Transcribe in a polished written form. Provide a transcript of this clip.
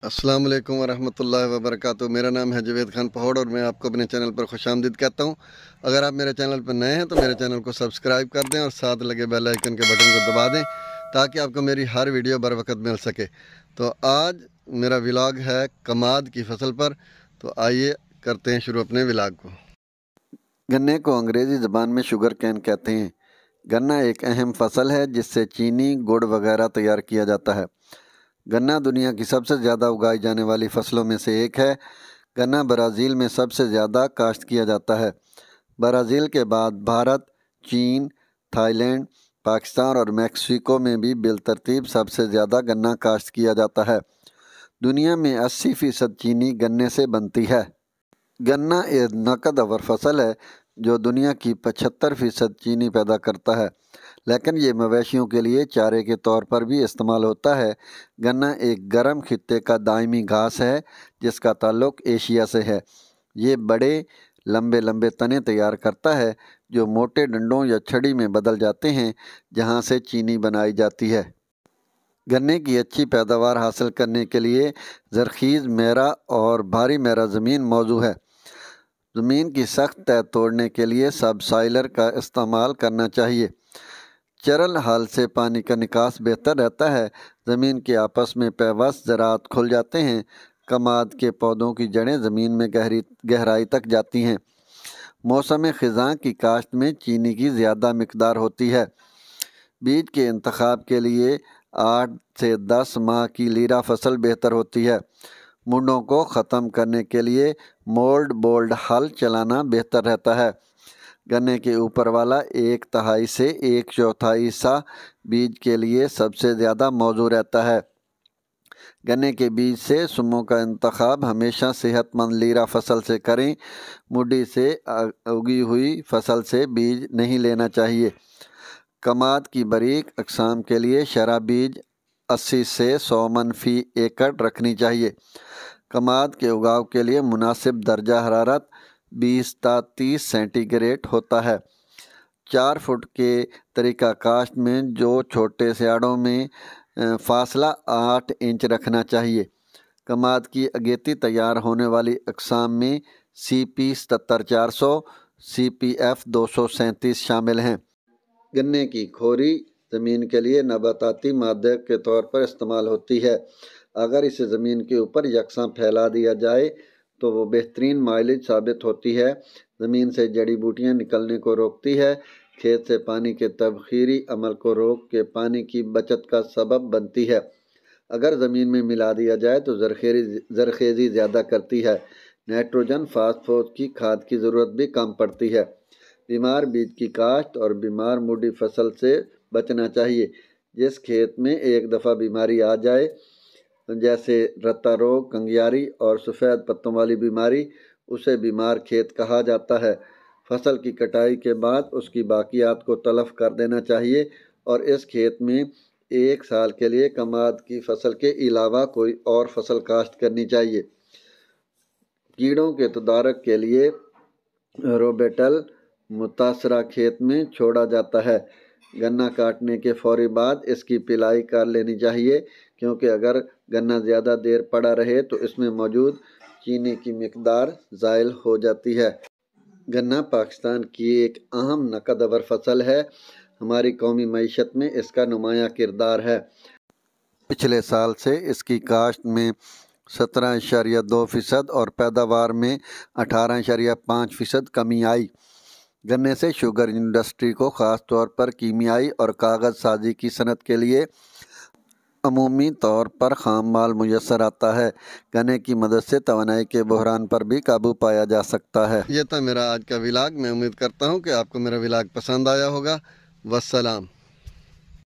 अस्सलाम वालेकुम वरहमतुल्लाहि वबरकातुहू। मेरा नाम है जवेद खान पहोड़ और मैं आपको अपने चैनल पर खुशामदीद कहता हूं। अगर आप मेरे चैनल पर नए हैं तो मेरे चैनल को सब्सक्राइब कर दें और साथ लगे बेल आइकन के बटन को दबा दें ताकि आपको मेरी हर वीडियो बर वक्त मिल सके। तो आज मेरा व्लॉग है कमाद की फसल पर। तो आइए करते हैं शुरू अपने व्लॉग को। गन्ने को अंग्रेज़ी ज़बान में शुगर कैन कहते हैं। गन्ना एक अहम फसल है जिससे चीनी, गुड़ वगैरह तैयार किया जाता है। गन्ना दुनिया की सबसे ज़्यादा उगाई जाने वाली फसलों में से एक है। गन्ना ब्राज़ील में सबसे ज़्यादा काश्त किया जाता है। ब्राज़ील के बाद भारत, चीन, थाईलैंड, पाकिस्तान और मैक्सिको में भी बिलतरतीब सबसे ज़्यादा गन्ना काश्त किया जाता है। दुनिया में 80% चीनी गन्ने से बनती है। गन्ना एक नकद आवर फसल है जो दुनिया की 75% चीनी पैदा करता है, लेकिन ये मवेशियों के लिए चारे के तौर पर भी इस्तेमाल होता है। गन्ना एक गर्म खित्ते का दायमी घास है जिसका ताल्लुक एशिया से है। ये बड़े लंबे लंबे तने तैयार करता है जो मोटे डंडों या छड़ी में बदल जाते हैं, जहाँ से चीनी बनाई जाती है। गन्ने की अच्छी पैदावार हासिल करने के लिए ज़रख़ीज़, मेरा और भारी मेरा ज़मीन मौजू है। ज़मीन की सख्त तह तोड़ने के लिए सबसॉइलर का इस्तेमाल करना चाहिए। चरल हल से पानी का निकास बेहतर रहता है। ज़मीन के आपस में पेवस्त ज़रात खुल जाते हैं। कमाद के पौधों की जड़ें ज़मीन में गहराई तक जाती हैं। मौसम ख़िज़ां की काश्त में चीनी की ज़्यादा मिकदार होती है। बीज के इंतखाब के लिए 8 से 10 माह की लीरा फसल बेहतर होती है। मुंडों को ख़त्म करने के लिए मोल्ड बोल्ड हल चलाना बेहतर रहता है। गन्ने के ऊपर वाला 1/3 से 1/4 हिस्सा बीज के लिए सबसे ज़्यादा मौजू रहता है। गन्ने के बीज से सुमों का इंतखाब हमेशा सेहतमंद लीरा फसल से करें। मुड्डी से उगी हुई फसल से बीज नहीं लेना चाहिए। कमाद की बारीक अक़साम के लिए शरा बीज 80 से 100 मन फ़ी एकड़ रखनी चाहिए। कमाद के उगाव के लिए मुनासिब दर्जा हरारत 20 से 30 सेंटीग्रेड होता है। 4 फुट के तरीका काश्त में जो छोटे स्याड़ों में फासला 8 इंच रखना चाहिए। कमाद की अगेती तैयार होने वाली अक़साम में CP 77-400, CPF 237 शामिल हैं। गन्ने की खोरी ज़मीन के लिए नबाताती मादे के तौर पर इस्तेमाल होती है। अगर इसे ज़मीन के ऊपर यकसां फैला दिया जाए तो वो बेहतरीन माइलेज साबित होती है। ज़मीन से जड़ी बूटियाँ निकलने को रोकती है। खेत से पानी के तबखीरी अमल को रोक के पानी की बचत का सबब बनती है। अगर ज़मीन में मिला दिया जाए तो ज़रख़ेज़ी ज़्यादा करती है। नाइट्रोजन फास्फोरस की खाद की ज़रूरत भी कम पड़ती है। बीमार बीज की काश्त और बीमार मुडी फसल से बचना चाहिए। जिस खेत में एक दफ़ा बीमारी आ जाए, जैसे रत्ता रोग, कंगियारी और सफ़ेद पत्तों वाली बीमारी, उसे बीमार खेत कहा जाता है। फसल की कटाई के बाद उसकी बाकियात को तलफ कर देना चाहिए और इस खेत में 1 साल के लिए कमाद की फसल के अलावा कोई और फसल काश्त करनी चाहिए। कीड़ों के तदारक के लिए रोबेटल मुतासरा खेत में छोड़ा जाता है। गन्ना काटने के फौरी बाद इसकी पिलाई कर लेनी चाहिए, क्योंकि अगर गन्ना ज़्यादा देर पड़ा रहे तो इसमें मौजूद चीनी की मिकदार ज़ायल हो जाती है। गन्ना पाकिस्तान की एक अहम नकद आवर फसल है। हमारी कौमी मईशत में इसका नुमायाँ किरदार है। पिछले साल से इसकी काश्त में 17.2% और पैदावार में 18.5% कमी आई। गन्ने से शुगर इंडस्ट्री को ख़ास तौर पर कीमियाई और कागज़ साजी की सनत के लिए अमूमी तौर पर खाम माल मुयस्सर आता है। गन्ने की मदद से तवानाई के बहरान पर भी काबू पाया जा सकता है। ये था मेरा आज का व्लॉग। मैं उम्मीद करता हूँ कि आपको मेरा व्लॉग पसंद आया होगा। वस्सलाम।